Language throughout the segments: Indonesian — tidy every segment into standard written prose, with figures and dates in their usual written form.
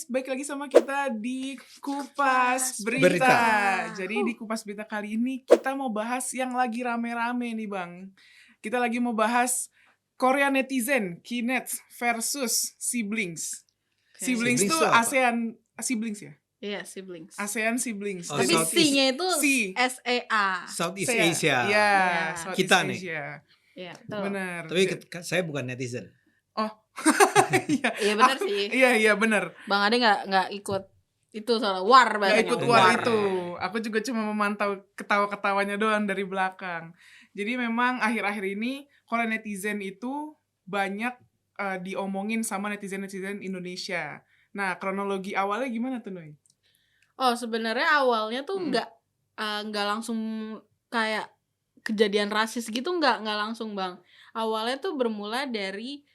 guys, balik lagi sama kita di Kupas Berita. Jadi di Kupas Berita kali ini kita mau bahas yang lagi rame-rame nih Bang. Kita lagi mau bahas Korea netizen, Kinets versus Siblings. Okay. Siblings tuh ASEAN Siblings ya? Iya, siblings. ASEAN Siblings. Tapi C-nya itu SEA. Southeast Asia. Iya, Southeast kita Asia. nih. Iya, betul. Benar. Tapi saya bukan netizen. Oh. Iya benar sih. Iya benar. Bang Ade nggak ikut itu soal war bahasanya. Nggak ikut war itu. Aku juga cuma memantau ketawa-ketawanya doang dari belakang. Jadi memang akhir-akhir ini kalau netizen itu banyak diomongin sama netizen-netizen Indonesia. Nah, kronologi awalnya gimana tuh, Noy? Oh, sebenarnya awalnya tuh nggak langsung kayak kejadian rasis gitu, nggak langsung Bang. Awalnya tuh bermula dari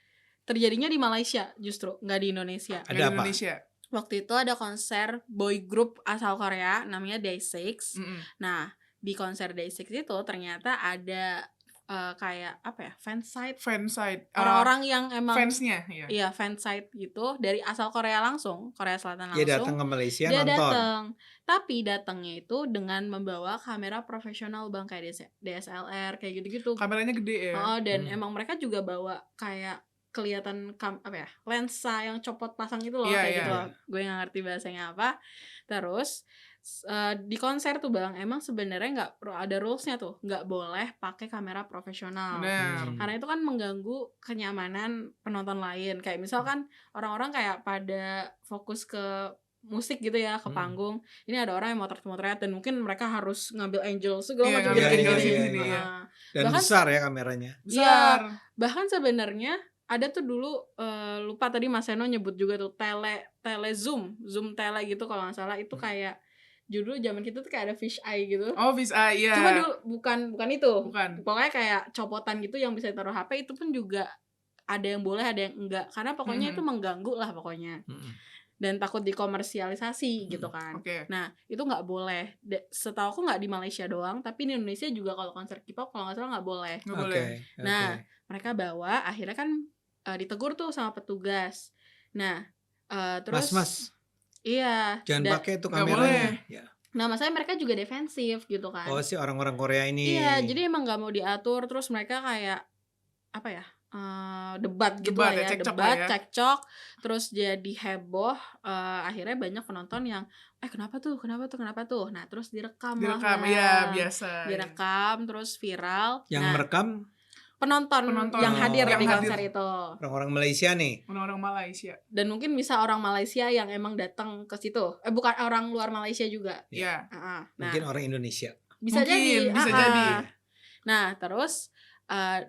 terjadinya di Malaysia justru, nggak di Indonesia. Ada apa? Indonesia. Waktu itu ada konser boy group asal Korea namanya Day6. Nah, di konser Day6 itu ternyata ada kayak apa ya, fansite. Orang-orang yang emang fansnya, iya fansite gitu dari asal Korea langsung, Korea Selatan langsung. Dia datang ke Malaysia dia nonton. Datang, tapi datangnya itu dengan membawa kamera profesional Bang, kayak DSLR kayak gitu-gitu. Kameranya gede ya. Dan emang mereka juga bawa kayak kelihatan lensa yang copot pasang itu loh, kayak gitu loh. Gue nggak ngerti bahasanya apa. Terus di konser tuh Bang, emang sebenarnya nggak ada rulesnya tuh, nggak boleh pakai kamera profesional. Karena itu kan mengganggu kenyamanan penonton lain. Kayak misalkan orang-orang kayak pada fokus ke musik gitu ya, ke panggung. Ini ada orang yang motret-motret dan mungkin mereka harus ngambil angel segala macam gini. Dan bahkan, besar ya kameranya. Besar. Iya, bahkan sebenarnya ada tuh dulu lupa tadi Mas Seno nyebut juga tuh tele zoom tele gitu kalau nggak salah, itu kayak judul zaman kita tuh kayak ada fish eye gitu. Oh, fish eye, iya. Cuma dulu bukan itu. Bukan. Pokoknya kayak copotan gitu yang bisa taruh HP, itu pun juga ada yang boleh, ada yang enggak. Karena pokoknya itu mengganggu lah pokoknya. Dan takut dikomersialisasi gitu kan. Nah, itu nggak boleh. Setahu aku nggak di Malaysia doang, tapi di Indonesia juga kalau konser K-pop kalau nggak salah nggak boleh. Nggak boleh. Nah, mereka bawa, akhirnya kan ditegur tuh sama petugas. Nah, terus Mas. Iya. Jangan pakai itu kameranya. Ya. Nah, masalahnya mereka juga defensif gitu kan. Oh, si orang-orang Korea ini. Iya, jadi emang nggak mau diatur. Terus mereka kayak apa ya? Debat gitu lah ya, cekcok. Terus jadi heboh. Akhirnya banyak penonton yang kenapa tuh? Nah, terus direkam ya, biasa. Direkam terus viral. Yang merekam penonton yang hadir di konser itu. Orang-orang Malaysia nih. Orang-orang Malaysia. Dan mungkin bisa orang Malaysia yang emang datang ke situ. Bukan orang luar Malaysia juga. Iya. Mungkin orang Indonesia. Bisa jadi. Nah, terus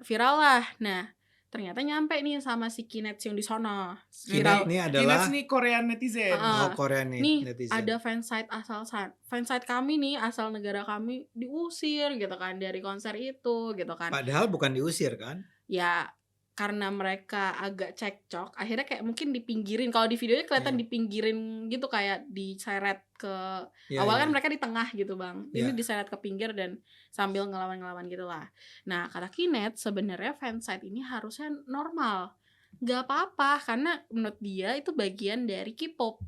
viral lah. Nah, ternyata nyampe nih sama si Kinets yang di sono. Kinets ini adalah Kinets nih Korean netizen. Korean Nih netizen. ada fansite kami nih, asal negara kami diusir gitu kan dari konser itu gitu kan. Padahal bukan diusir kan? Ya karena mereka agak cekcok, akhirnya kayak mungkin dipinggirin. Kalau di videonya kelihatan dipinggirin gitu, kayak diseret ke awal kan mereka di tengah gitu Bang. Ini diseret ke pinggir dan sambil ngelawan-ngelawan gitu lah. Nah, kata Kinet sebenarnya fansite ini harusnya normal. Gak apa-apa, karena menurut dia itu bagian dari K-pop.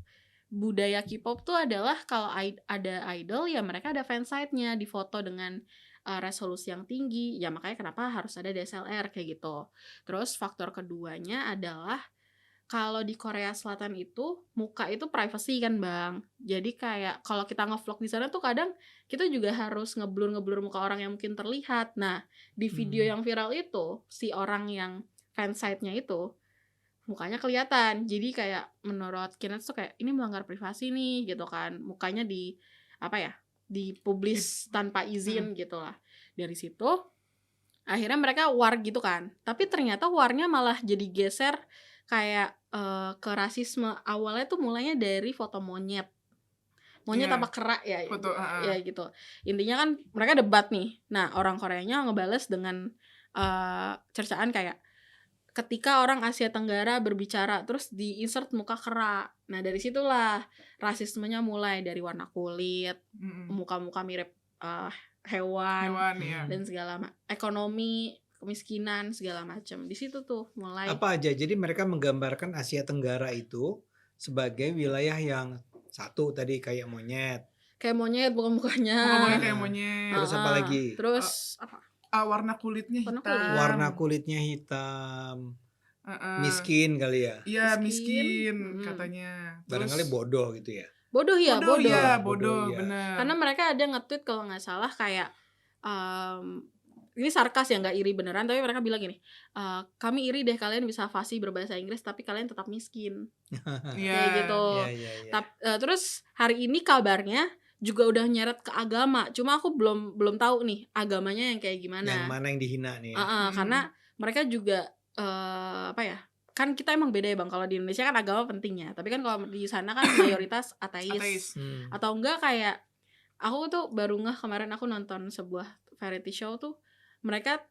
Budaya K-pop tuh adalah kalau ada idol ya mereka ada fansite-nya, difoto dengan resolusi yang tinggi, ya makanya kenapa harus ada DSLR kayak gitu. Terus faktor keduanya adalah kalau di Korea Selatan itu muka itu privacy kan Bang. Jadi kayak kalau kita nge-vlog di sana tuh kadang kita juga harus ngeblur muka orang yang mungkin terlihat. Nah, di video yang viral itu si orang yang fansite-nya itu mukanya kelihatan. Jadi kayak menurut Kinet tuh kayak ini melanggar privasi nih gitu kan. Mukanya dipublish tanpa izin gitu lah. Dari situ akhirnya mereka war gitu kan. Tapi ternyata warnya malah jadi geser kayak ke rasisme. Awalnya tuh mulainya dari foto monyet apa kera ya, foto, ya gitu. Intinya kan mereka debat nih. Nah, orang Koreanya ngebales dengan cercaan kayak ketika orang Asia Tenggara berbicara terus di-insert muka kera. Nah, dari situlah rasismenya mulai dari warna kulit, muka-muka mirip hewan dan segala ekonomi, kemiskinan segala macam. Di situ tuh mulai. Apa aja? Jadi mereka menggambarkan Asia Tenggara itu sebagai wilayah yang satu tadi kayak monyet. Kayak monyet bukan-bukannya. Muka-mukanya kayak monyet. Terus apa lagi? Terus apa? Warna kulitnya Warna hitam. kulit. Warna kulitnya hitam. Heeh. Miskin kali ya. Iya, Miskin. miskin Mm-mm. katanya. Barangkali bodoh gitu ya. Bodoh ya, bodoh. bodoh. Iya, Bodoh, bodoh, iya. benar. Karena mereka ada nge-tweet kalau nggak salah kayak ini sarkas ya, nggak iri beneran, tapi mereka bilang gini, kami iri deh kalian bisa fasih berbahasa Inggris tapi kalian tetap miskin. Iya. Kayak gitu. Iya. Terus hari ini kabarnya juga udah nyeret ke agama. Cuma aku belum tahu nih agamanya yang kayak gimana. Yang mana yang dihina nih ya. Karena mereka juga apa ya? Kan kita emang beda ya Bang. Kalau di Indonesia kan agama pentingnya. Tapi kan kalau di sana kan mayoritas ateis. Atau enggak kayak aku tuh baru kemarin aku nonton sebuah variety show tuh, mereka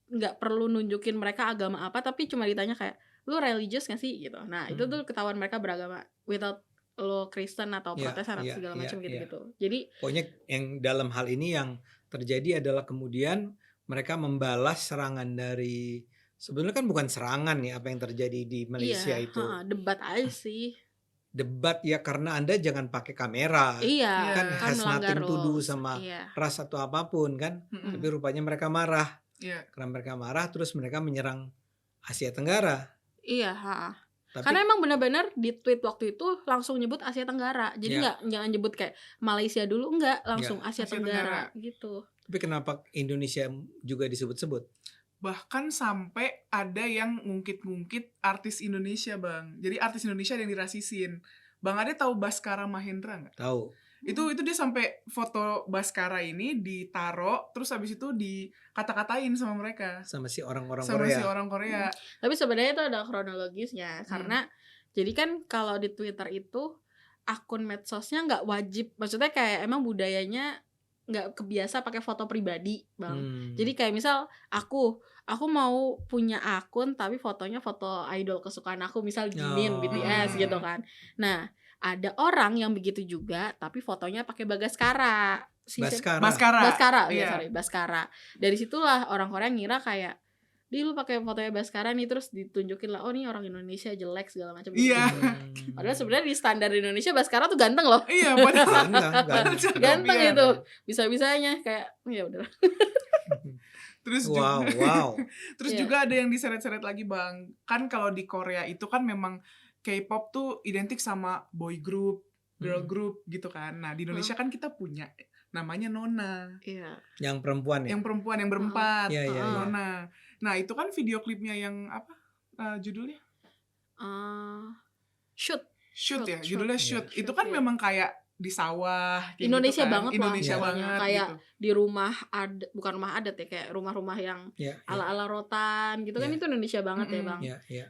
nggak perlu nunjukin mereka agama apa, tapi cuma ditanya kayak, lu religious gak sih gitu. Nah itu tuh ketahuan mereka beragama without lo Kristen atau Protestan atau segala macam gitu-gitu. Jadi pokoknya yang dalam hal ini yang terjadi adalah kemudian mereka membalas serangan dari, sebenarnya kan bukan serangan ya apa yang terjadi di Malaysia itu. Debat aja sih. Debat ya, karena Anda jangan pakai kamera. Iya, Kan has melanggar nothing to do rules. sama Iya. ras atau apapun kan. Tapi rupanya mereka marah. Iya. Karena mereka marah terus mereka menyerang Asia Tenggara. Iya, Tapi karena emang benar-benar di tweet waktu itu langsung nyebut Asia Tenggara. Jadi jangan nyebut kayak Malaysia dulu, enggak, langsung Asia Tenggara gitu. Tapi kenapa Indonesia juga disebut-sebut? Bahkan sampai ada yang ngungkit-ngungkit artis Indonesia, Bang. Jadi artis Indonesia ada yang dirasisin. Bang Ade tahu Baskara Mahendra nggak? Tahu. Itu dia sampai foto Baskara ini ditaro, terus habis itu dikata-katain sama mereka. Sama si orang-orang Sama Korea. si orang Korea. Tapi sebenarnya itu ada kronologisnya. Karena jadi kan kalau di Twitter itu akun medsosnya nggak wajib. Maksudnya kayak emang budayanya nggak kebiasa pakai foto pribadi, Bang. Jadi kayak misal aku mau punya akun tapi fotonya foto idol kesukaan aku, misal Jimin, BTS gitu kan. Nah, ada orang yang begitu juga tapi fotonya pakai Bagaskara. Baskara. Baskara. Dari situlah orang Korea ngira kayak, "Di lu pakai fotonya Baskara nih," terus ditunjukin lah, "Oh nih orang Indonesia jelek segala macam." Iya. Padahal sebenarnya di standar Indonesia Baskara tuh ganteng loh. Iya, padahal ganteng itu. Bisa-bisanya kayak ya udah. Terus wow. Terus juga ada yang diseret-seret lagi, Bang. Kan kalau di Korea itu kan memang K-pop tuh identik sama boy group, girl group gitu kan. Nah, di Indonesia kan kita punya namanya Nona. Iya. Yang perempuan ya? Yang perempuan yang berempat. Iya. Nona. Nah, itu kan video klipnya yang apa? Judulnya? Shoot ya, judulnya Shoot. Itu kan memang kayak di sawah kayak Indonesia gitu kan. banget Indonesia lah, banget kayak gitu. di rumah bukan rumah adat ya, kayak rumah-rumah yang ala-ala rotan gitu kan, itu Indonesia banget ya, Bang.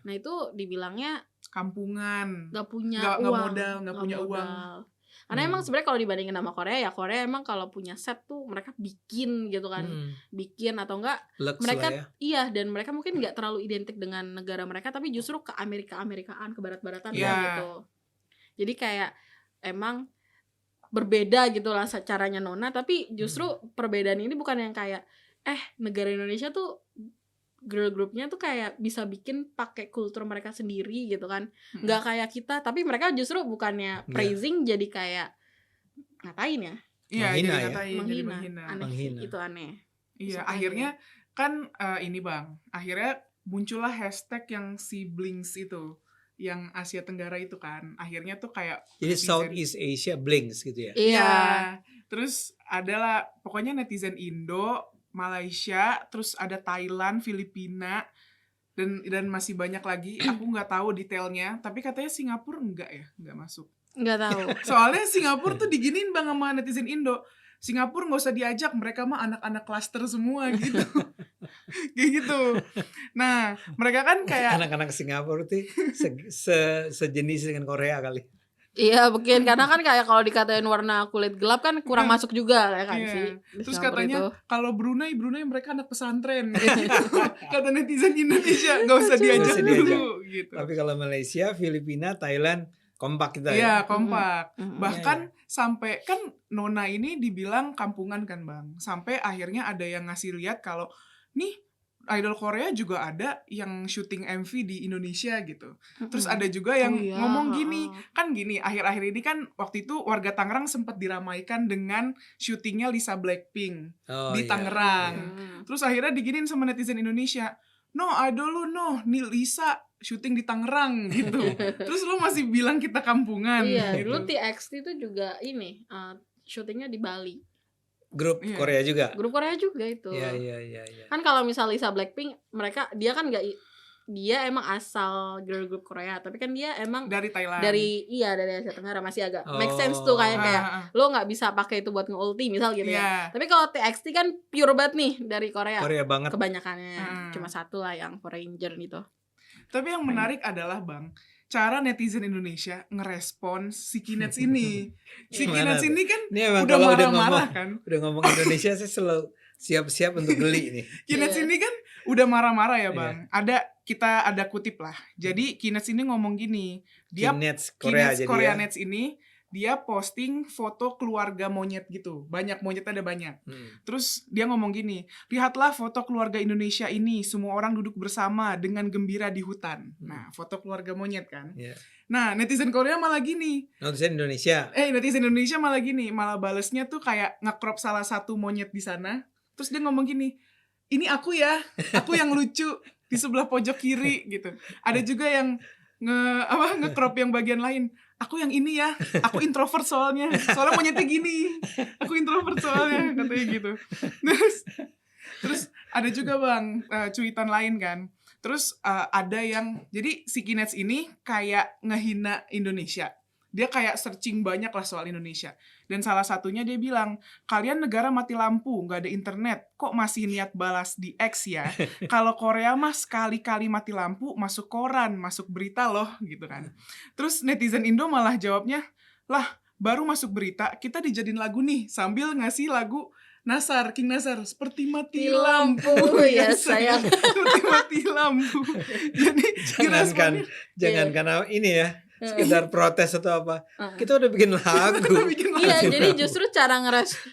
Nah, itu dibilangnya kampungan, nggak punya uang, nggak punya uang. Karena emang sebenarnya kalau dibandingin sama Korea ya, Korea emang kalau punya set tuh mereka bikin gitu kan, bikin atau enggak mereka dan mereka mungkin nggak terlalu identik dengan negara mereka, tapi justru ke Amerikaan, ke barat-baratan gitu. Jadi kayak emang berbeda gitu lah caranya Nona, tapi justru perbedaan ini bukan yang kayak negara Indonesia tuh girl groupnya tuh kayak bisa bikin pakai kultur mereka sendiri gitu kan, nggak kayak kita, tapi mereka justru bukannya praising jadi kayak ngatain ya, menghina. Aneh sih, itu aneh. Iya, akhirnya kan ini Bang, akhirnya muncullah hashtag yang siblings itu, yang Asia Tenggara itu kan, akhirnya tuh kayak jadi Southeast Asia Blinks gitu ya. Iya. Terus adalah pokoknya netizen Indo, Malaysia, terus ada Thailand, Filipina, dan masih banyak lagi. Aku nggak tahu detailnya, tapi katanya Singapura nggak masuk. Nggak tahu. Soalnya Singapura tuh diginiin Bang sama netizen Indo. Singapura nggak usah diajak, mereka mah anak-anak klaster semua gitu. Kayak gitu. Nah, mereka kan kayak anak-anak Singapura tuh sejenis dengan Korea kali. Iya, mungkin karena kan kayak kalau dikatain warna kulit gelap kan kurang masuk juga kayak kan sih. Terus katanya kalau Brunei mereka anak pesantren. Kata netizen Indonesia nggak usah diajak dulu gitu. Tapi kalau Malaysia, Filipina, Thailand kompak kita ya. Iya, kompak. Bahkan sampai kan Nona ini dibilang kampungan kan, Bang. Sampai akhirnya ada yang ngasih lihat kalau nih idol Korea juga ada yang syuting MV di Indonesia gitu. Terus Mm-mm. ada juga yang Oh iya, ngomong gini, heeh. kan gini, akhir-akhir ini kan waktu itu warga Tangerang sempat diramaikan dengan syutingnya Lisa Blackpink Oh di iya, Tangerang. iya. Terus akhirnya diginin sama netizen Indonesia, no idol lu no, nih Lisa syuting di Tangerang gitu. Terus lu masih bilang kita kampungan Iya, gitu. dulu TXT itu juga ini syutingnya di Bali. Grup Iya. Korea juga. Grup Korea juga itu. Iya, iya, iya, iya. Kan kalau misal Lisa Blackpink, dia kan dia emang asal girl group Korea, tapi kan dia emang Dari Thailand. dari Asia Tenggara, masih agak make sense tuh kayak lo nggak bisa pakai itu buat nge-ulti misal gitu ya. Tapi kalau TXT kan pure banget nih dari Korea. Korea banget. Kebanyakannya cuma satu lah yang Foreigner gitu. Tapi yang menarik adalah Bang, cara netizen Indonesia ngerespon si Kinets ini. Si Gimana Kinets tuh? ini kan Ini emang udah kalau marah-marah kan. udah ngomong Indonesia saya selalu siap-siap untuk beli nih. Kinets Iya. ini kan udah marah-marah ya Bang. Kita ada kutip lah. Jadi Kinets ini ngomong gini, dia Kinets Korea Kinets jadi Korea ya. Nets ini dia posting foto keluarga monyet gitu. Banyak monyetnya, ada banyak. Terus dia ngomong gini, lihatlah foto keluarga Indonesia ini, semua orang duduk bersama dengan gembira di hutan. Nah, foto keluarga monyet kan. Iya. Nah, netizen Korea malah gini. Netizen Indonesia. Netizen Indonesia malah gini, malah balesnya tuh kayak nge-crop salah satu monyet di sana. Terus dia ngomong gini, ini aku ya, aku yang lucu di sebelah pojok kiri gitu. Ada juga yang nge-crop yang bagian lain. Aku yang ini ya, aku introvert soalnya monyetnya gini. Aku introvert soalnya, katanya gitu. Terus ada juga Bang, cuitan lain kan. Terus ada yang, jadi si Kinets ini kayak ngehina Indonesia. Dia kayak searching banyak lah soal Indonesia. Dan salah satunya dia bilang, kalian negara mati lampu, gak ada internet, kok masih niat balas di X ya? Kalau Korea mah sekali-kali mati lampu, masuk koran, masuk berita loh, gitu kan. Terus netizen Indo malah jawabnya, lah baru masuk berita, kita dijadiin lagu nih, sambil ngasih lagu Nasar, King Nasar, seperti mati lampu ya sayang. seperti mati lampu. Jadi jangankan ini ya, sekedar protes atau apa, kita udah bikin lagu. Iya, jadi justru cara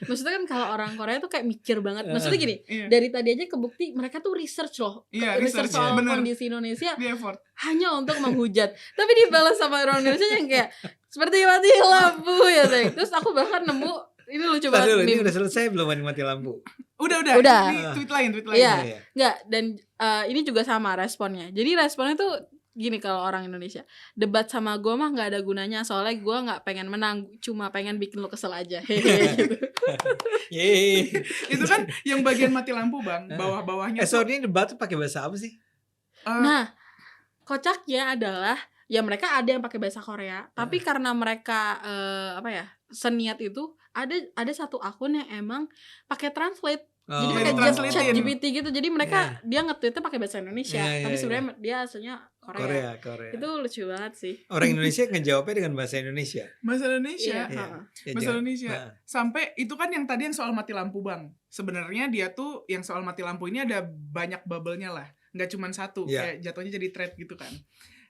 maksudnya kan kalau orang Korea tuh kayak mikir banget. Maksudnya gini, dari tadi aja kebukti mereka tuh research loh. Research soal kondisi Indonesia hanya untuk menghujat. Tapi dibalas sama orang Indonesia yang kayak seperti mati lampu ya, Terus aku bahkan nemu, ini lucu banget. Ini udah selesai belum mati lampu? Udah. Ini tweet lain. Iya. Enggak, dan ini juga sama responnya. Jadi responnya tuh gini, kalau orang Indonesia, debat sama gue mah nggak ada gunanya, soalnya gue nggak pengen menang, cuma pengen bikin lo kesel aja. Gitu. Itu kan yang bagian mati lampu Bang, bawah-bawahnya. Sorry, ini debat tuh pakai bahasa apa sih? Nah, kocaknya adalah ya mereka ada yang pakai bahasa Korea, tapi karena mereka seniat itu, ada satu akun yang emang pakai translate. Jadi pakai ChatGPT gitu. Jadi mereka dia nge-tweetnya pakai bahasa Indonesia, tapi sebenarnya dia aslinya Korea. Itu lucu banget sih. Orang Indonesia ngejawabnya dengan bahasa Indonesia. Bahasa Indonesia. Bahasa Indonesia. Nah. Sampai itu kan yang tadi yang soal mati lampu Bang. Sebenarnya dia tuh yang soal mati lampu ini ada banyak bubble-nya lah. Nggak cuma satu, kayak jatuhnya jadi thread gitu kan.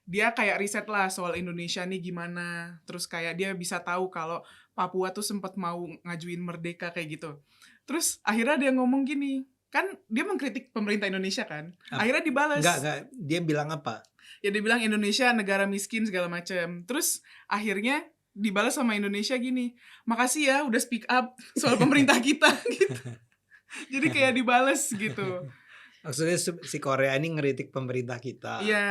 Dia kayak riset lah soal Indonesia nih gimana. Terus kayak dia bisa tahu kalau Papua tuh sempat mau ngajuin merdeka kayak gitu. Terus akhirnya dia ngomong gini, kan dia mengkritik pemerintah Indonesia kan. Akhirnya dibalas. Enggak, dia bilang apa? Ya dia bilang Indonesia negara miskin segala macam. Terus akhirnya dibalas sama Indonesia gini, makasih ya udah speak up soal pemerintah kita gitu. Jadi kayak dibalas gitu. Maksudnya si Korea ini ngeritik pemerintah kita. Iya.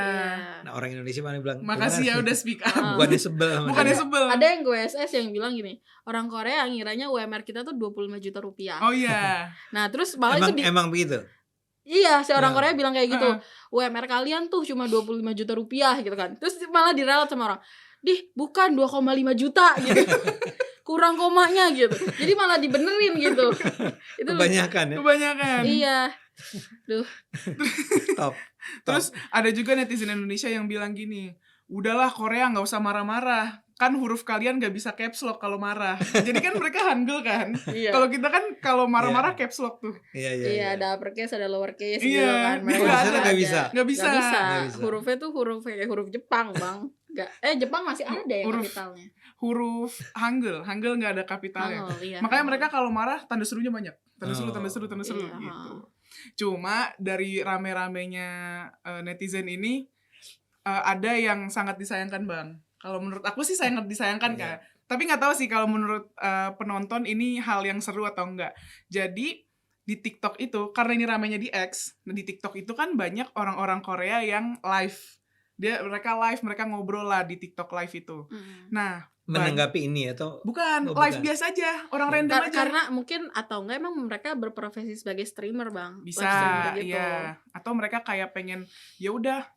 Nah, orang Indonesia mana bilang, makasih ya udah speak up. Bukannya sebel. Ada yang gue SS yang bilang gini, orang Korea ngiranya UMR kita tuh 25 juta rupiah. Oh iya. Nah terus malah emang begitu? Iya, si orang Korea bilang kayak gitu. UMR kalian tuh cuma 25 juta rupiah gitu kan. Terus malah diralat sama orang, bukan 2,5 juta gitu. Kurang komanya gitu. Jadi malah dibenerin gitu. Itu Kebanyakan. Iya. Duh. Top. Terus ada juga netizen Indonesia yang bilang gini, udahlah Korea nggak usah marah-marah, kan huruf kalian nggak bisa caps lock kalau marah. Jadi kan mereka Hangul kan. Kalau kita kan kalau marah-marah caps lock tuh. Iya, ada uppercase, ada lowercase gitu kan. Nggak bisa. Hurufnya tuh huruf Jepang Bang. Jepang masih ada ya kapitalnya. Huruf Hangul nggak ada kapitalnya. Makanya mereka kalau marah tanda serunya banyak. Tanda seru gitu. Cuma dari rame-ramenya netizen ini ada yang sangat disayangkan Bang. Kalau menurut aku sih sangat disayangkan Iya. tapi nggak tahu sih kalau menurut penonton ini hal yang seru atau enggak. Jadi di TikTok itu, karena ini ramenya di X, nah di TikTok itu kan banyak orang-orang Korea yang live. Mereka ngobrol lah di TikTok live itu. Nah, Menanggapi ini atau bukan, Oh, live bukan. biasa aja, orang random aja. Karena mungkin atau enggak emang mereka berprofesi sebagai streamer Bang. Bisa, Live streamer gitu. iya. Atau mereka kayak pengen ya udah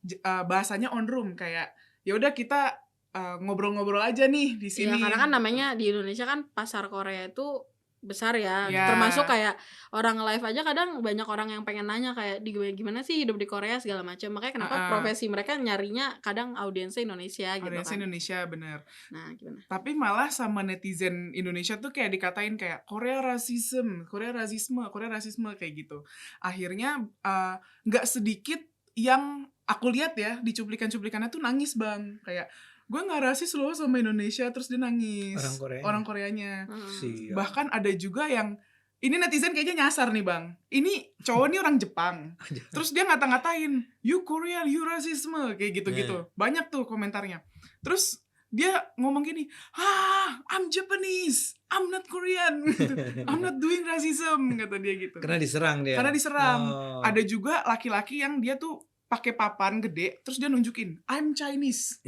bahasanya on room, kayak ya udah kita ngobrol-ngobrol aja nih di sini. Iya, karena kan namanya di Indonesia kan pasar Korea itu besar ya. Iya. Termasuk kayak orang live aja kadang banyak orang yang pengen nanya kayak gimana sih hidup di Korea segala macam. Makanya kenapa profesi mereka nyarinya kadang audiensnya Indonesia gitu Audiensnya kan. Indonesia, bener. Nah, gimana? Tapi malah sama netizen Indonesia tuh kayak dikatain kayak Korea rasisme kayak gitu. Akhirnya nggak sedikit yang aku lihat ya di cuplikan-cuplikannya tuh nangis Bang, kayak gue nggak rasis loh sama Indonesia, terus dia nangis. Orang Koreanya. Bahkan ada juga yang ini netizen kayaknya nyasar nih Bang. Ini cowok nih orang Jepang. Terus dia ngata-ngatain, you Korean, you rasisme kayak gitu-gitu. Banyak tuh komentarnya. Terus dia ngomong gini, I'm Japanese, I'm not Korean, I'm not doing racism, kata dia gitu. Karena diserang dia. Ada juga laki-laki yang dia tuh pakai papan gede, terus dia nunjukin, I'm Chinese.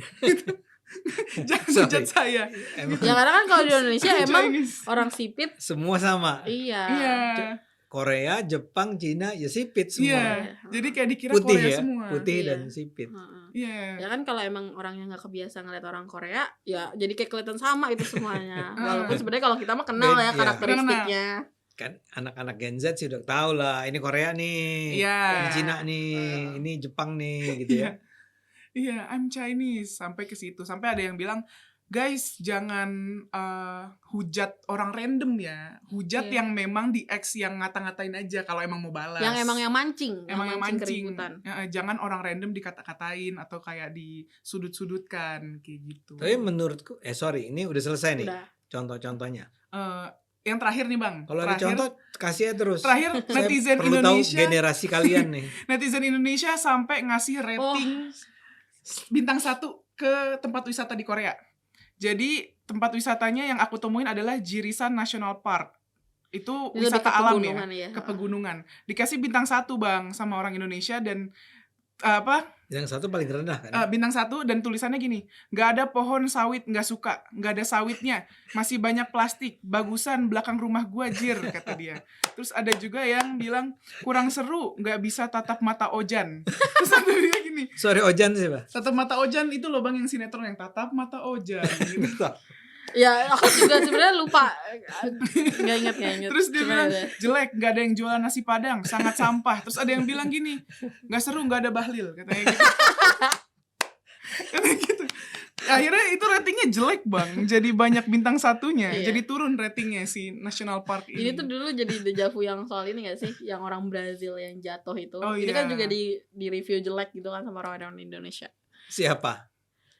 Jangan hujat saya. Ya karena kan kalau di Indonesia emang orang sipit semua sama. Iya. Korea, Jepang, Cina ya sipit semua. Iya. Jadi kayak dikira putih Korea ya, semua. putih dan sipit. Iya. Ya kan kalau emang orangnya nggak kebiasa ngeliat orang Korea, ya jadi kayak kelihatan sama itu semuanya. Walaupun sebenarnya kalau kita mah kenal ya karakteristiknya. Kan anak-anak Gen Z sih udah tahu lah, ini Korea nih, ini Cina nih, ini Jepang nih gitu ya. Iya, I'm Chinese, sampai ke situ. Sampai ada yang bilang, guys, jangan hujat orang random ya. Hujat yang memang di X yang ngata-ngatain aja kalau emang mau balas. Yang emang yang mancing. Emang yang mancing. Keributan. Jangan orang random dikata-katain atau kayak disudut-sudutkan kayak gitu. Tapi menurutku, ini udah selesai nih. Udah. Contoh-contohnya. Yang terakhir nih Bang. Kalau ada contoh kasih aja terus. Terakhir netizen perlu Indonesia. Tahu generasi kalian nih. Netizen Indonesia sampai ngasih rating bintang 1 ke tempat wisata di Korea. Jadi tempat wisatanya yang aku temuin adalah Jirisan National Park. Itu wisata alam ya, ke pegunungan. Dikasih bintang 1 Bang sama orang Indonesia dan Bintang 1 paling rendah kan? Bintang 1 dan tulisannya gini, nggak ada pohon sawit, nggak suka, nggak ada sawitnya, masih banyak plastik, bagusan belakang rumah gua jir, kata dia. Terus ada juga yang bilang kurang seru, nggak bisa tatap mata Ojan. Terus ada dia gini, sorry Ojan sih Pak. tatap mata Ojan itu loh Bang yang sinetron yang tatap mata Ojan gitu. Ya aku juga sebenarnya lupa, nggak inget. Terus dia bilang jelek, nggak ada yang jualan nasi padang, sangat sampah. Terus ada yang bilang gini, nggak seru, nggak ada bahlil, katanya gitu. Katanya gitu. Akhirnya itu ratingnya jelek Bang, jadi banyak bintang 1-nya, jadi turun ratingnya si National Park ini. Ini tuh dulu jadi dejavu yang soal ini nggak sih, yang orang Brazil yang jatuh itu. Ini kan juga di review jelek gitu kan sama orang Indonesia. Siapa?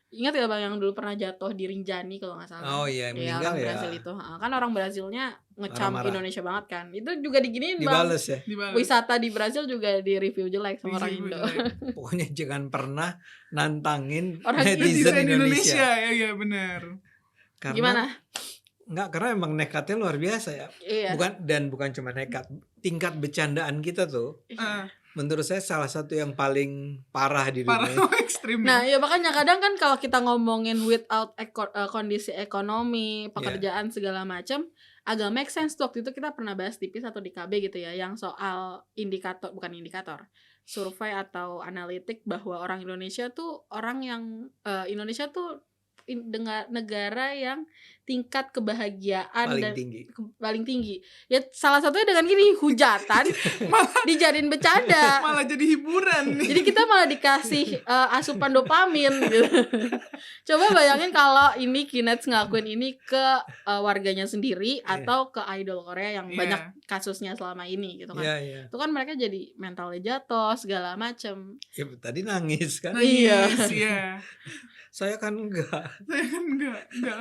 Ingat ya Bang yang dulu pernah jatuh di Rinjani kalau nggak salah. Oh iya, meninggal orang ya. Brazil itu. Kan orang Brazilnya ngecam Indonesia banget kan. Itu juga diginiin Bang. Dibales ya. Wisata di Brazil juga di review jelek sama orang Indo. Pokoknya jangan pernah nantangin orang netizen Indonesia. Ya benar. Gimana? Enggak, karena emang nekatnya luar biasa ya. Iya. Bukan cuma nekat, tingkat bercandaan kita tuh. Menurut saya salah satu yang paling parah di dunia. Ekstrim. Nah, ya makanya kadang kan kalau kita ngomongin without kondisi ekonomi, pekerjaan segala macam, agak make sense tuh. Waktu itu kita pernah bahas tipis atau di KB gitu ya, yang soal survei atau analitik bahwa orang Indonesia tuh Indonesia tuh negara yang tingkat kebahagiaan paling tinggi. Ya salah satunya dengan gini, hujatan dijadiin bercanda. Malah jadi hiburan nih. Jadi kita malah dikasih asupan dopamin gitu. Coba bayangin kalau ini Kinets ngelakuin ini ke warganya sendiri atau ke idol Korea yang banyak kasusnya selama ini gitu kan. Itu kan mereka jadi mentalnya jatuh segala macem. Ya tadi nangis kan. Iya. Saya kan enggak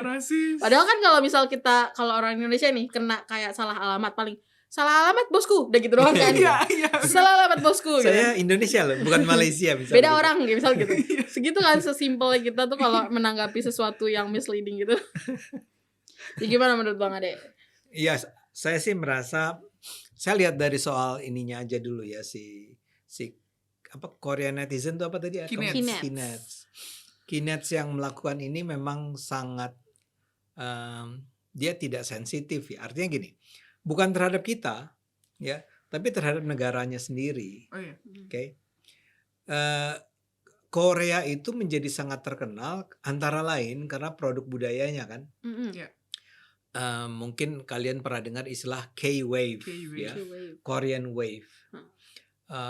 rasis. Padahal kan kalau misal kalau orang Indonesia nih kena kayak salah alamat paling salah alamat bosku, udah gitu doang kan. Iya, iya. Salah alamat bosku gitu. Saya Indonesia loh, bukan Malaysia misalnya. Beda gitu. orang gitu, misal gitu. Segitu kan sesimpel kita tuh kalau menanggapi sesuatu yang misleading gitu. Ya gimana menurut Bang Ade? Iya, saya sih merasa, saya lihat dari soal ininya aja dulu ya, si apa Korean netizen tuh apa tadi? Kinets. Kinets yang melakukan ini memang sangat dia tidak sensitif ya. Artinya gini, bukan terhadap kita ya, tapi terhadap negaranya sendiri. Oh iya. Oke. Korea itu menjadi sangat terkenal antara lain karena produk budayanya kan. Iya. Mungkin kalian pernah dengar istilah K-wave, K-wave. ya, K-wave. Korean wave.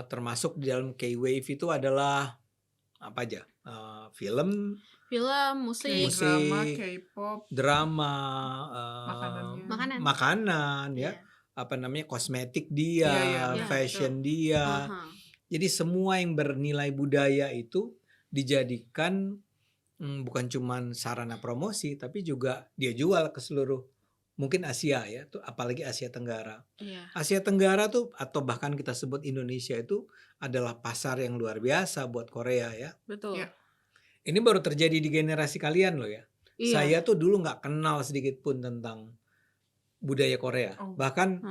Termasuk di dalam K-wave itu adalah apa aja? Film, musik, K-drama, K-pop, drama, makanannya. makanan, ya, Iya. apa namanya, kosmetik dia, Iya, fashion dia. Jadi semua yang bernilai budaya itu dijadikan bukan cuman sarana promosi, tapi juga dia jual ke seluruh mungkin Asia ya, tuh apalagi Asia Tenggara. Iya. Asia Tenggara tuh atau bahkan kita sebut Indonesia itu adalah pasar yang luar biasa buat Korea ya. Betul. Iya. Ini baru terjadi di generasi kalian loh ya. Iya. Saya tuh dulu nggak kenal sedikit pun tentang budaya Korea. Oh. Bahkan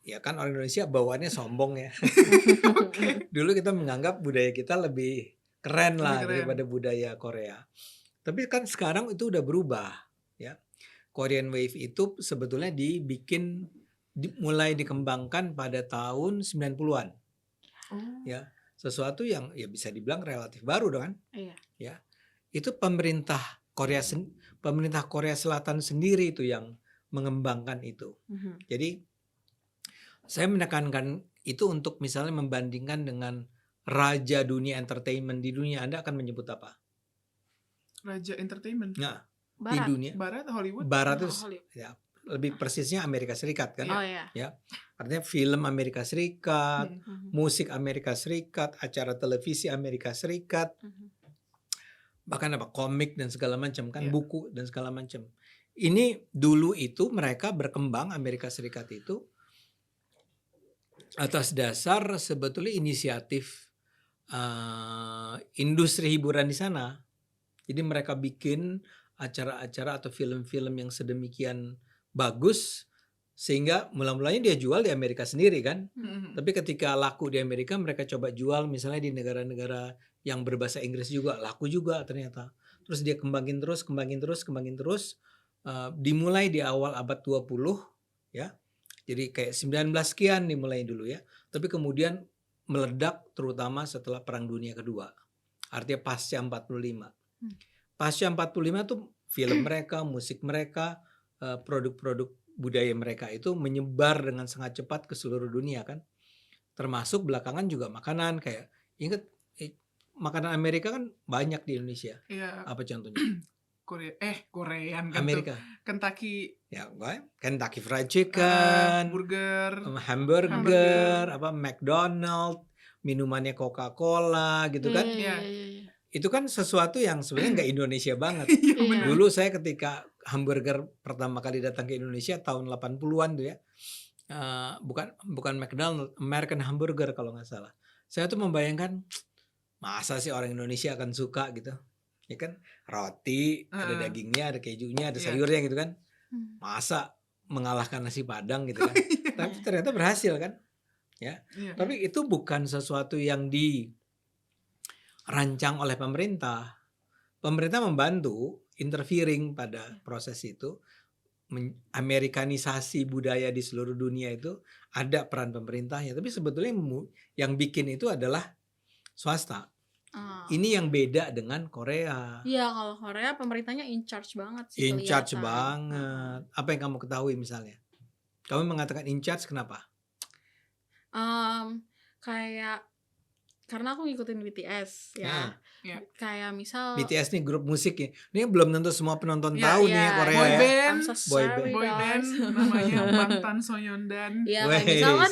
ya kan orang Indonesia bawaannya sombong ya. Dulu kita menganggap budaya kita lebih keren lah daripada budaya Korea. Tapi kan sekarang itu udah berubah ya. Korean Wave itu sebetulnya mulai dikembangkan pada tahun 90-an. Oh. Ya, sesuatu yang ya bisa dibilang relatif baru kan? Iya. Ya. Itu pemerintah Korea Selatan sendiri itu yang mengembangkan itu. Jadi saya menekankan itu untuk misalnya membandingkan dengan raja dunia entertainment di dunia, Anda akan menyebut apa? Raja entertainment. Nah, Barat. di dunia Barat, Hollywood. Barat itu Hollywood. ya, lebih persisnya Amerika Serikat kan? Oh iya. Ya. Artinya film Amerika Serikat, musik Amerika Serikat, acara televisi Amerika Serikat, bahkan apa komik dan segala macam kan, buku dan segala macam. Ini dulu itu mereka berkembang Amerika Serikat itu atas dasar sebetulnya inisiatif industri hiburan di sana. Jadi mereka bikin acara-acara atau film-film yang sedemikian bagus sehingga mula-mulanya dia jual di Amerika sendiri kan. Tapi ketika laku di Amerika, mereka coba jual misalnya di negara-negara yang berbahasa Inggris juga, laku juga ternyata. Terus dia kembangin terus. Dimulai di awal abad 20 ya. Jadi kayak 19 sekian dimulai dulu ya. Tapi kemudian meledak terutama setelah Perang Dunia Kedua. Artinya pasca 45. Pasca 45 tuh film mereka, musik mereka, produk-produk budaya mereka itu menyebar dengan sangat cepat ke seluruh dunia kan. Termasuk belakangan juga makanan kayak ingat makanan Amerika kan banyak di Indonesia. Iya. Apa contohnya? Korean kan Amerika. Kentucky. Ya, Kentucky Fried Chicken, hamburger, apa McDonald, minumannya Coca-Cola gitu kan. Iya. Itu kan sesuatu yang sebenarnya nggak Indonesia banget. Iya. Dulu saya ketika hamburger pertama kali datang ke Indonesia tahun 80-an tuh ya. Bukan McDonald, American Hamburger kalau nggak salah. Saya tuh membayangkan masa sih orang Indonesia akan suka gitu. Ya kan roti, ada dagingnya, ada kejunya, ada sayurnya gitu kan. Masa mengalahkan nasi Padang gitu kan. Tapi ternyata berhasil kan. Ya. Tapi itu bukan sesuatu yang dirancang oleh pemerintah. Pemerintah membantu interfering pada proses itu. Amerikanisasi budaya di seluruh dunia itu ada peran pemerintahnya. Tapi sebetulnya yang bikin itu adalah swasta. Ini yang beda dengan Korea. Iya, kalau Korea pemerintahnya in charge banget sih. In charge banget. Apa yang kamu ketahui misalnya? Kamu mengatakan in charge kenapa? Kayak karena aku ngikutin BTS ya. Kayak misal BTS nih grup musik ya. Ini belum tentu semua penonton tahu nih ya Korea boy ya. band, Boy band namanya Bangtan Sonyeondan. Iya, kayak misal kan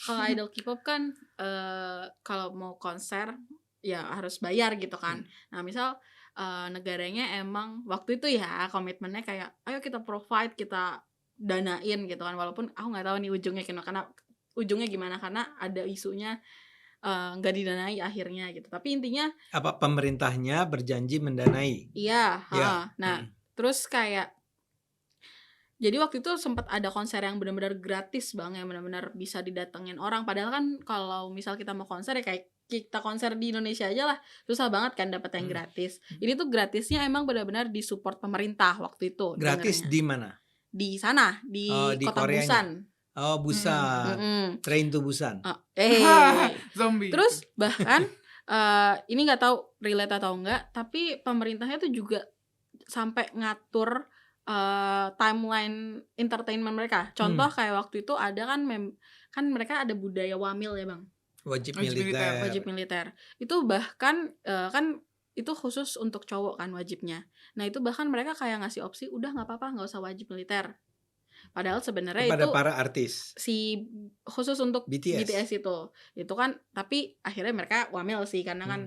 kalau idol K-pop kan kalau mau konser ya harus bayar gitu kan. Nah, misal negaranya emang waktu itu ya komitmennya kayak ayo kita provide, kita danain gitu kan, walaupun aku nggak tahu nih ujungnya gimana karena ada isunya nggak didanai akhirnya gitu. Tapi intinya Apa pemerintahnya berjanji mendanai? iya, Ya. Nah, terus kayak jadi waktu itu sempat ada konser yang benar-benar gratis Bang, yang benar-benar bisa didatengin orang. Padahal kan kalau misal kita mau konser ya kayak kita konser di Indonesia aja lah susah banget kan dapat yang gratis. Ini tuh gratisnya emang benar-benar disupport pemerintah waktu itu. Gratis dengernya. di mana? Di sana, di Di kota Koreanya. Busan. Oh, Busan. Train to Busan. Zombie. Terus bahkan ini nggak tahu relate atau enggak, tapi pemerintahnya tuh juga sampai ngatur timeline entertainment mereka. Contoh kayak waktu itu ada kan kan mereka ada budaya wamil ya Bang. Wajib Wajib militer. Itu bahkan kan itu khusus untuk cowok kan wajibnya. Nah itu bahkan mereka kayak ngasih opsi udah nggak apa-apa nggak usah wajib militer. Padahal sebenarnya kepada itu para artis khusus untuk BTS. BTS itu kan, tapi akhirnya mereka wamil sih karena kan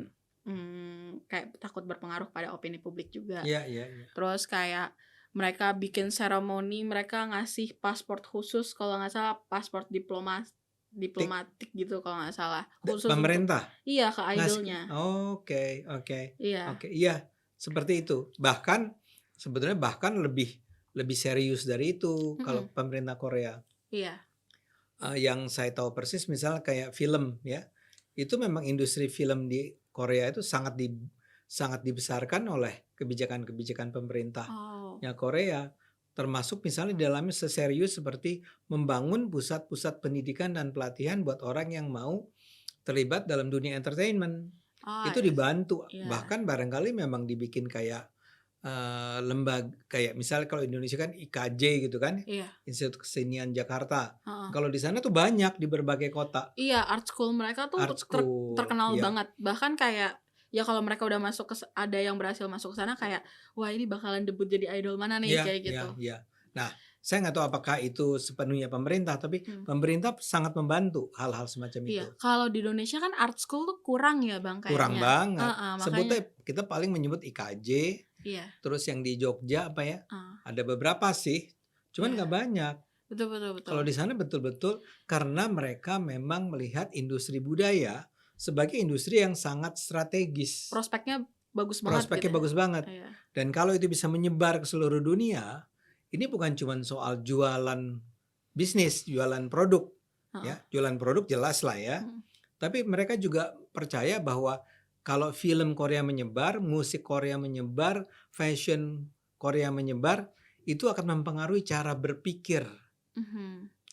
kayak takut berpengaruh pada opini publik juga. Iya. Terus kayak mereka bikin seremoni, mereka ngasih paspor khusus kalau nggak salah, paspor diplomatik gitu kalau nggak salah, khusus pemerintah ke idolnya. Oke. Iya. Iya, seperti itu. Bahkan sebetulnya lebih serius dari itu kalau pemerintah Korea. Iya. Yang saya tahu persis misalnya kayak film ya. Itu memang industri film di Korea itu sangat dibesarkan oleh kebijakan-kebijakan pemerintahnya Korea, termasuk misalnya di dalamnya seserius seperti membangun pusat-pusat pendidikan dan pelatihan buat orang yang mau terlibat dalam dunia entertainment. Itu dibantu. Bahkan barangkali memang dibikin kayak lembaga, kayak misalnya kalau Indonesia kan IKJ gitu kan, Institut Kesenian Jakarta. Kalau di sana tuh banyak di berbagai kota. Iya, art school mereka tuh terkenal banget. Bahkan kayak ya kalau mereka udah masuk ada yang berhasil masuk ke sana kayak wah ini bakalan debut jadi idol mana nih kayak gitu. Iya. Nah, saya nggak tahu apakah itu sepenuhnya pemerintah, tapi pemerintah sangat membantu hal-hal semacam itu. Iya, kalau di Indonesia kan art school tuh kurang ya Bang kayaknya. Kurang banget. Makanya Sebutnya kita paling menyebut IKJ. Iya. Terus yang di Jogja apa ya? Ada beberapa sih, cuman nggak banyak. Betul. Kalau di sana betul-betul karena mereka memang melihat industri budaya sebagai industri yang sangat strategis. Prospeknya bagus banget. Bagus banget. Iya. Dan kalau itu bisa menyebar ke seluruh dunia, ini bukan cuma soal jualan bisnis, jualan produk. Ya, jualan produk jelas lah ya. Tapi mereka juga percaya bahwa kalau film Korea menyebar, musik Korea menyebar, fashion Korea menyebar, itu akan mempengaruhi cara berpikir.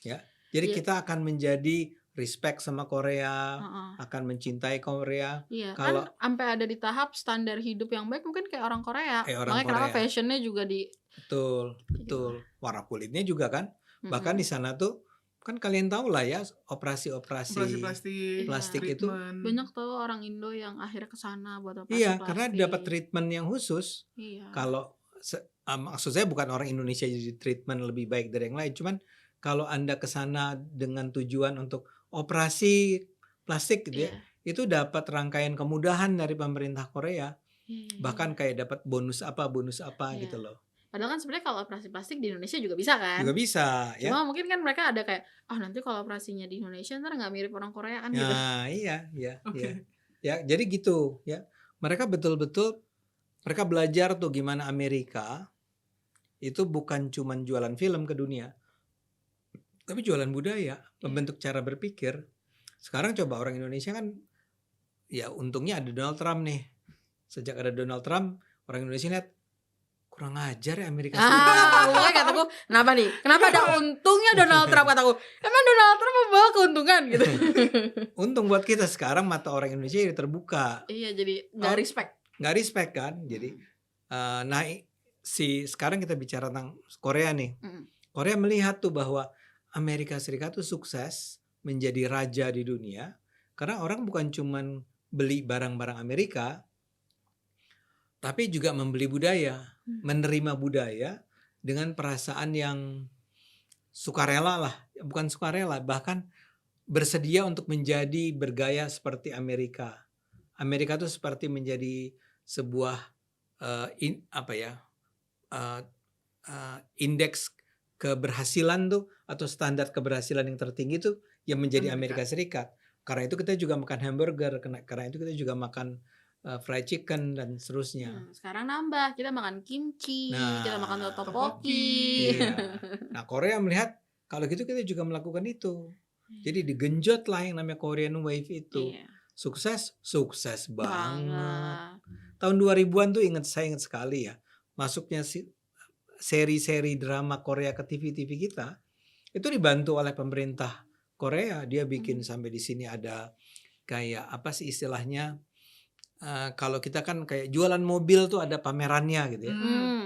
Ya, jadi kita akan menjadi respect sama Korea, akan mencintai Korea. Iya, kalau kan sampai ada di tahap standar hidup yang baik mungkin kayak orang Korea. Makanya kenapa fashionnya juga betul. Warna kulitnya juga kan. Bahkan di sana tuh kan kalian tahu lah ya operasi plastik itu banyak tuh orang Indo yang akhirnya kesana buat operasi plastik. Karena dapat treatment yang khusus. Kalau maksud saya bukan orang Indonesia jadi treatment lebih baik dari yang lain, cuman kalau Anda kesana dengan tujuan untuk operasi plastik gitu ya, itu dapat rangkaian kemudahan dari pemerintah Korea. Bahkan kayak dapat bonus apa gitu loh. Padahal kan sebenarnya kalau operasi plastik di Indonesia juga bisa kan? Juga bisa, ya. Cuma mungkin kan mereka ada kayak, nanti kalau operasinya di Indonesia ntar nggak mirip orang Korea kan gitu. Nah, iya. Ya, jadi gitu ya. Mereka betul-betul mereka belajar tuh gimana Amerika itu bukan cuma jualan film ke dunia, tapi jualan budaya, membentuk cara berpikir. Sekarang coba orang Indonesia kan, ya untungnya ada Donald Trump nih. Sejak ada Donald Trump, orang Indonesia lihat kurang ajar ya Amerika Serikat. Makanya kataku, kenapa nih? Kenapa ada untungnya Donald Trump, kataku? Emang Donald Trump membawa keuntungan gitu. Untung buat kita sekarang mata orang Indonesia jadi terbuka. Iya, jadi nggak respect. Nggak respect kan? Jadi, sekarang kita bicara tentang Korea nih. Korea melihat tuh bahwa Amerika Serikat tuh sukses menjadi raja di dunia karena orang bukan cuman beli barang-barang Amerika, tapi juga membeli budaya, menerima budaya dengan perasaan yang sukarela lah, bukan sukarela, bahkan bersedia untuk menjadi bergaya seperti Amerika. Amerika itu seperti menjadi sebuah indeks keberhasilan tuh atau standar keberhasilan yang tertinggi tuh yang menjadi Amerika Serikat. Karena itu kita juga makan hamburger, karena itu kita juga makan fried chicken dan seterusnya. Sekarang nambah, kita makan kimchi, Nah, kita makan tteokbokki. tteokbokki. Iya. Nah, Korea melihat kalau gitu kita juga melakukan itu. Jadi digenjot lah yang namanya Korean Wave itu. Iya, Sukses banget. banget. Tahun 2000-an tuh saya ingat sekali ya. Masuknya seri-seri drama Korea ke TV-TV kita itu dibantu oleh pemerintah Korea. Dia bikin sampai di sini ada kayak apa sih istilahnya? Kalau kita kan kayak jualan mobil tuh ada pamerannya gitu ya.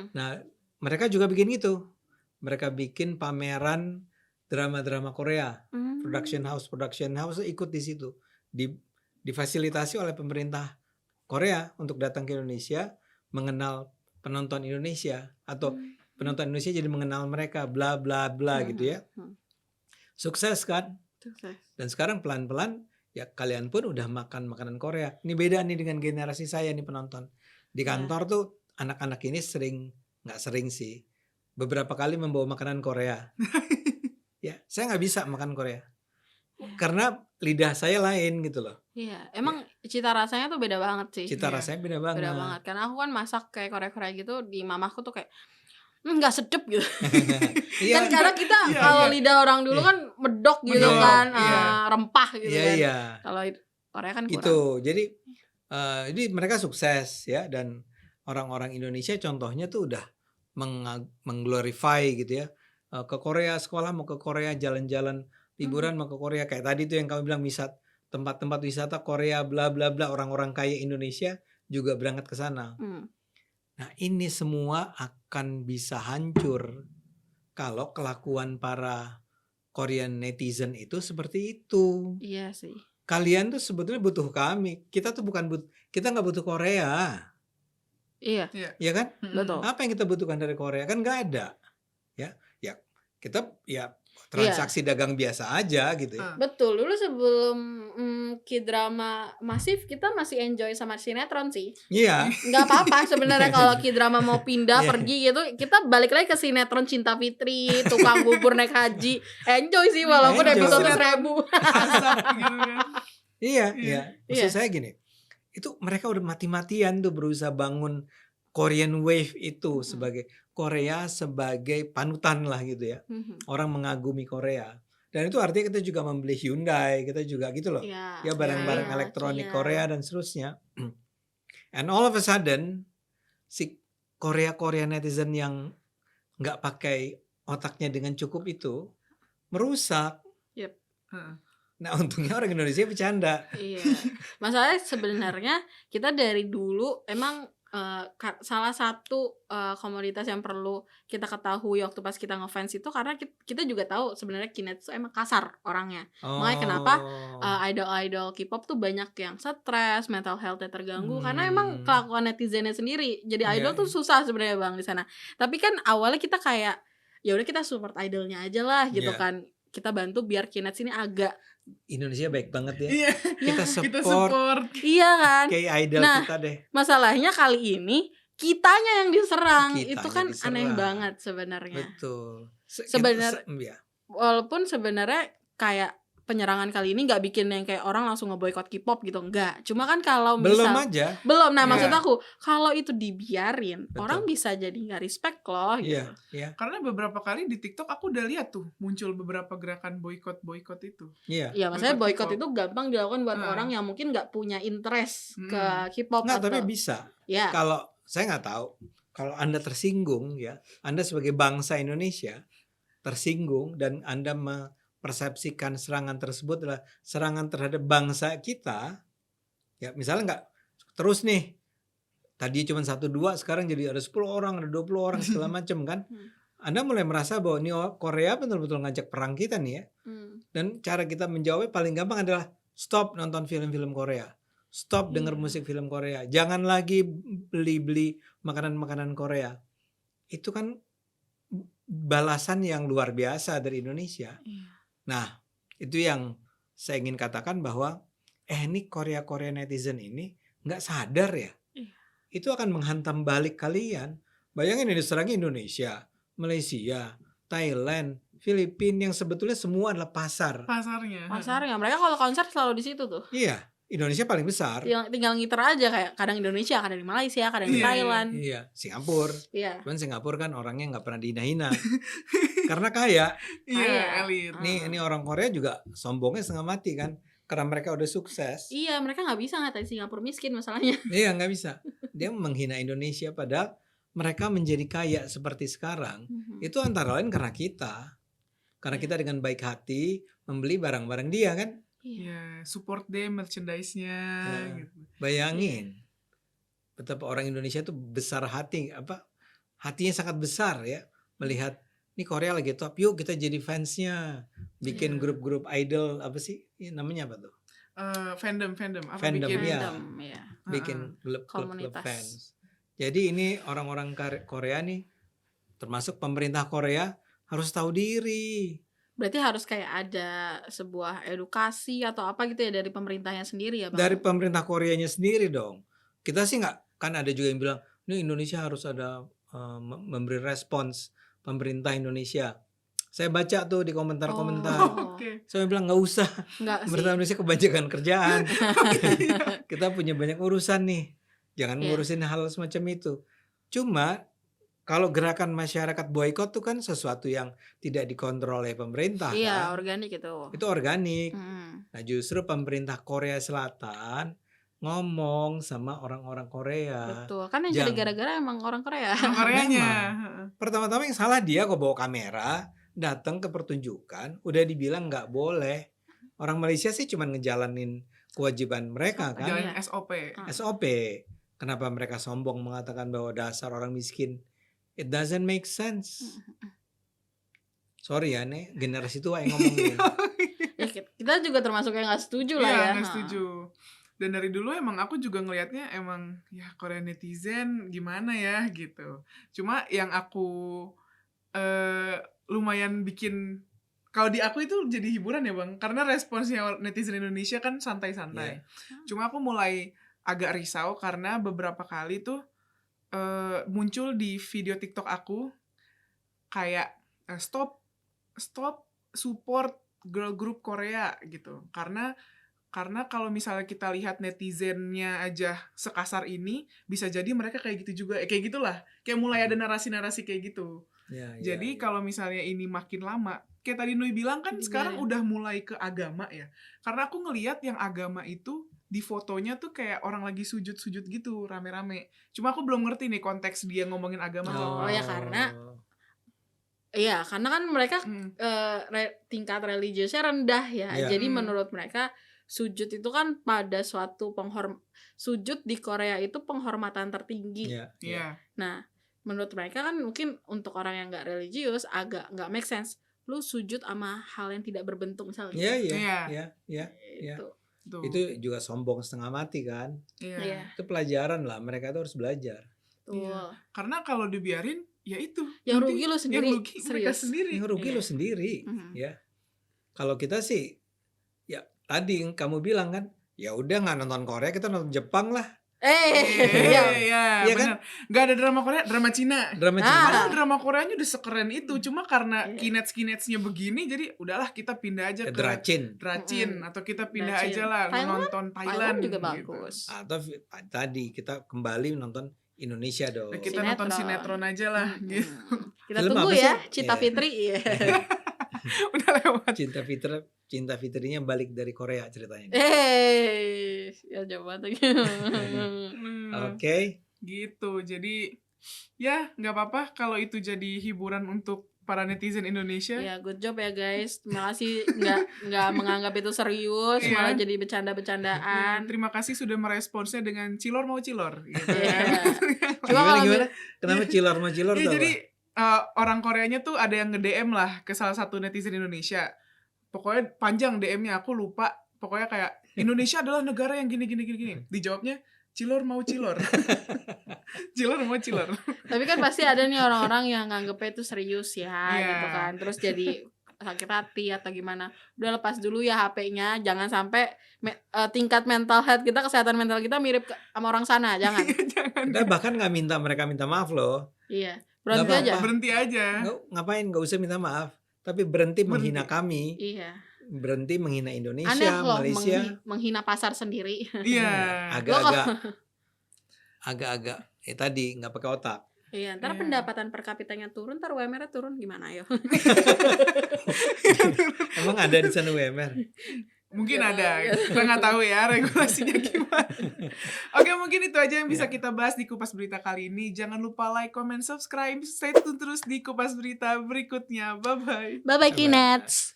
Nah, mereka juga bikin gitu. Mereka bikin pameran drama-drama Korea. Production house ikut di situ. Difasilitasi oleh pemerintah Korea untuk datang ke Indonesia, mengenal penonton Indonesia atau penonton Indonesia jadi mengenal mereka, bla bla bla gitu ya. Sukses kan? Sukses. Dan sekarang pelan-pelan ya kalian pun udah makan makanan Korea. Ini beda nih dengan generasi saya nih penonton. Di kantor tuh anak-anak ini nggak sering sih, beberapa kali membawa makanan Korea. Ya, saya nggak bisa makan Korea. Karena lidah saya lain gitu loh. Iya, emang cita rasanya tuh beda banget sih. Cita rasanya beda banget. Beda banget. Karena aku kan masak kayak Korea-Korea gitu, di mamaku tuh kayak nggak sedep gitu. Kan karena kita kalau lidah orang dulu kan medok gitu kan, rempah gitu kan. Kalau Korea kan kurang. Gitu. Jadi mereka sukses ya, dan orang-orang Indonesia contohnya tuh udah mengglorify gitu ya. Ke Korea sekolah, mau ke Korea jalan-jalan liburan, mau ke Korea kayak tadi tuh yang kamu bilang tempat-tempat wisata Korea bla bla bla, orang-orang kaya Indonesia juga berangkat ke sana. Nah, ini semua akan bisa hancur kalau kelakuan para Korean netizen itu seperti itu. Iya sih. Kalian tuh sebetulnya butuh kami. Kita tuh kita nggak butuh Korea. Iya. Iya kan? Betul. Apa yang kita butuhkan dari Korea? Kan nggak ada. Ya kita transaksi dagang biasa aja gitu ya. Betul. Dulu sebelum K-drama masif, kita masih enjoy sama sinetron sih. Iya. Nggak apa-apa sebenarnya kalau K-drama mau pindah pergi gitu, kita balik lagi ke sinetron Cinta Fitri, Tukang Bubur Naik Haji. Enjoy sih walaupun episode 1000. Iya. Maksud saya gini, itu mereka udah mati-matian tuh berusaha bangun Korean Wave itu sebagai Korea sebagai panutan lah gitu ya. Orang mengagumi Korea. Dan itu artinya kita juga membeli Hyundai, kita juga gitu loh. Ya barang-barang elektronik Korea dan seterusnya. And all of a sudden si Korea netizen yang nggak pakai otaknya dengan cukup itu merusak. Nah, untungnya orang Indonesia bercanda. Iya. Masalahnya sebenarnya kita dari dulu emang salah satu komoditas yang perlu kita ketahui waktu pas kita ngefans itu karena kita juga tahu sebenarnya Kinet itu emang kasar orangnya. Makanya kenapa idol-idol K-pop tuh banyak yang stres, mental health-nya terganggu karena emang kelakuan netizennya sendiri. Jadi idol tuh susah sebenarnya Bang di sana. Tapi kan awalnya kita kayak ya udah kita support idolnya aja lah gitu kan. Kita bantu biar Kinet sini agak Indonesia baik banget ya. Iya. Kita support. Iya kan. Kayak idol kita deh. Masalahnya kali ini kitanya yang diserang. Itu kan diserang. Aneh banget sebenarnya. Betul. Sebenarnya walaupun sebenarnya kayak penyerangan kali ini nggak bikin yang kayak orang langsung ngeboikot K-pop gitu, enggak. Cuma kan kalau belum misal aja. Belum. Nah, maksud aku kalau itu dibiarin, orang bisa jadi nggak respect loh gitu. Iya. Karena beberapa kali di TikTok aku udah lihat tuh muncul beberapa gerakan boykot itu. Iya, maksudnya boykot itu gampang dilakukan buat orang yang mungkin nggak punya interest ke K-pop. Nggak, tapi bisa. Ya. Kalau saya nggak tahu, kalau Anda tersinggung ya, Anda sebagai bangsa Indonesia tersinggung dan Anda persepsikan serangan tersebut adalah serangan terhadap bangsa kita, ya misalnya nggak terus nih, tadi cuma 1-2, sekarang jadi ada 10 orang, ada 20 orang segala macam kan, Anda mulai merasa bahwa ini Korea betul-betul ngajak perang kita nih ya, dan cara kita menjawabnya paling gampang adalah stop nonton film-film Korea, stop denger musik film Korea, jangan lagi beli makanan-makanan Korea. Itu kan balasan yang luar biasa dari Indonesia. Nah, itu yang saya ingin katakan bahwa ini Korea netizen ini nggak sadar ya. Itu akan menghantam balik kalian. Bayangin ini serangnya Indonesia, Malaysia, Thailand, Filipina, yang sebetulnya semua adalah pasarnya. Pasarnya mereka kalau konser selalu di situ tuh. Iya, Indonesia paling besar. Tinggal ngiter aja, kayak kadang Indonesia, kadang di Malaysia, kadang di Thailand. Iya, Singapura. Iya. Cuman Singapura kan orangnya nggak pernah dihina-hina. Karena kaya. Iya, elit. Ini orang Korea juga sombongnya setengah mati kan. Karena mereka udah sukses. Iya, mereka nggak bisa ngatain Singapura miskin masalahnya. Iya, nggak bisa. Dia menghina Indonesia padahal mereka menjadi kaya seperti sekarang. Itu antara lain karena kita. Karena kita dengan baik hati membeli barang-barang dia kan. Iya, support deh merchandise-nya gitu. Bayangin betapa orang Indonesia tuh besar hati, hatinya sangat besar ya, melihat ini Korea lagi top, yuk kita jadi fansnya, bikin grup-grup idol, apa sih namanya, apa tuh? Fandom bikin klub fans. Jadi ini orang-orang Korea nih, termasuk pemerintah Korea harus tahu diri. Berarti harus kayak ada sebuah edukasi atau apa gitu ya dari pemerintahnya sendiri ya Bang? Dari pemerintah Koreanya sendiri dong. Kita sih nggak, kan ada juga yang bilang, ini Indonesia harus ada memberi respons pemerintah Indonesia. Saya baca tuh di komentar-komentar. Saya bilang nggak usah. Pemerintah Indonesia kebanyakan kerjaan. Kita punya banyak urusan nih. Jangan ngurusin hal semacam itu. Cuma kalau gerakan masyarakat boykot tuh kan sesuatu yang tidak dikontrol oleh pemerintah. Iya, kan? organik itu. Itu organik. Nah justru pemerintah Korea Selatan ngomong sama orang-orang Korea. Betul, kan yang jadi gara-gara emang orang Korea. Orang Koreanya. Pertama-tama yang salah dia kok bawa kamera, datang ke pertunjukan, udah dibilang nggak boleh. Orang Malaysia sih cuma ngejalanin kewajiban mereka kan. Jalanin SOP. Kenapa mereka sombong mengatakan bahwa dasar orang miskin? It doesn't make sense. Sorry ya, nih generasi tua yang ngomongin. Ya, kita juga termasuk yang nggak setuju lah ya. Nggak setuju. Dan dari dulu emang aku juga ngelihatnya emang ya Korea netizen gimana ya gitu. Cuma yang aku lumayan bikin, kalau di aku itu jadi hiburan ya Bang, karena responsnya netizen Indonesia kan santai-santai. Cuma aku mulai agak risau karena beberapa kali tuh muncul di video TikTok aku kayak stop support girl group Korea gitu. Karena kalau misalnya kita lihat netizennya aja sekasar ini, bisa jadi mereka kayak gitu juga. Kayak gitulah. Kayak mulai ada narasi-narasi kayak gitu. Jadi kalau misalnya ini makin lama, kayak tadi Nui bilang kan sekarang udah mulai ke agama ya. Karena aku ngelihat yang agama itu di fotonya tuh kayak orang lagi sujud-sujud gitu, rame-rame. Cuma aku belum ngerti nih konteks dia ngomongin agama atau apa. Ya karena kan mereka tingkat religiusnya rendah ya. Jadi menurut mereka sujud itu kan pada suatu sujud di Korea itu penghormatan tertinggi. Nah, menurut mereka kan mungkin untuk orang yang nggak religius agak nggak make sense. Lu sujud sama hal yang tidak berbentuk misalnya. Itu juga sombong setengah mati kan. Itu pelajaran lah, mereka tuh harus belajar. Karena kalau dibiarin ya itu yang rugi lu sendiri. Yang rugi lu sendiri. Ya. Kalau kita sih ya tadi kamu bilang kan, ya udah nggak nonton Korea, kita nonton Jepang lah. Iya benar. Kan? Gak ada drama Korea, drama Cina. Padahal drama Koreanya udah sekeren itu. Cuma karena kinets-kinetsnya begini, jadi udahlah kita pindah aja ke Dracin atau kita pindah aja lah nonton Thailand juga gitu. bagus. Atau tadi kita kembali nonton Indonesia dong. Kita nonton sinetron aja lah gitu. Kita tunggu ya Cinta Fitri. Udah lewat. Cinta Fitrinya balik dari Korea ceritanya. Ya coba tuh. Oke. Gitu. Jadi ya nggak apa-apa kalau itu jadi hiburan untuk para netizen Indonesia. Ya good job ya guys. Terima kasih nggak menganggap itu serius, malah jadi bercanda-bercandaan. Terima kasih sudah meresponsnya dengan cilor mau cilor. Gitu. Gimana? Kenapa cilor mau cilor? Jadi orang Koreanya tuh ada yang nge-DM lah ke salah satu netizen Indonesia. Pokoknya panjang DM-nya, aku lupa. Pokoknya kayak Indonesia adalah negara yang gini. Dijawabnya cilor mau cilor. Cilor mau cilor. Tapi kan pasti ada nih orang-orang yang nganggepnya itu serius ya gitu kan. Terus jadi sakit hati atau gimana. Udah lepas dulu ya HP-nya. Jangan sampai tingkat mental health kita, kesehatan mental kita mirip sama orang sana. Jangan. Kita bahkan gak mereka minta maaf loh. Iya. Berhenti Nggak aja. apa-apa. Berhenti aja. Ngapain? Nggak usah minta maaf. Tapi berhenti Berhenti. menghina kami, Iya. berhenti menghina Aneh Indonesia, loh Malaysia. menghina pasar sendiri. Iya. Agak-agak tadi nggak pakai otak. Iya, ntar Iya. pendapatan per kapitanya turun, ntar UMR-nya turun gimana ayo? Emang ada di sana UMR? Mungkin Nggak ada, tahu, ya. kita nggak tahu ya regulasinya gimana. Oke, mungkin itu aja yang bisa kita bahas di Kupas Berita kali ini. Jangan lupa like, comment, subscribe. Stay tune terus di Kupas Berita berikutnya. Bye-bye. Bye bye Bye-bye. Kinets.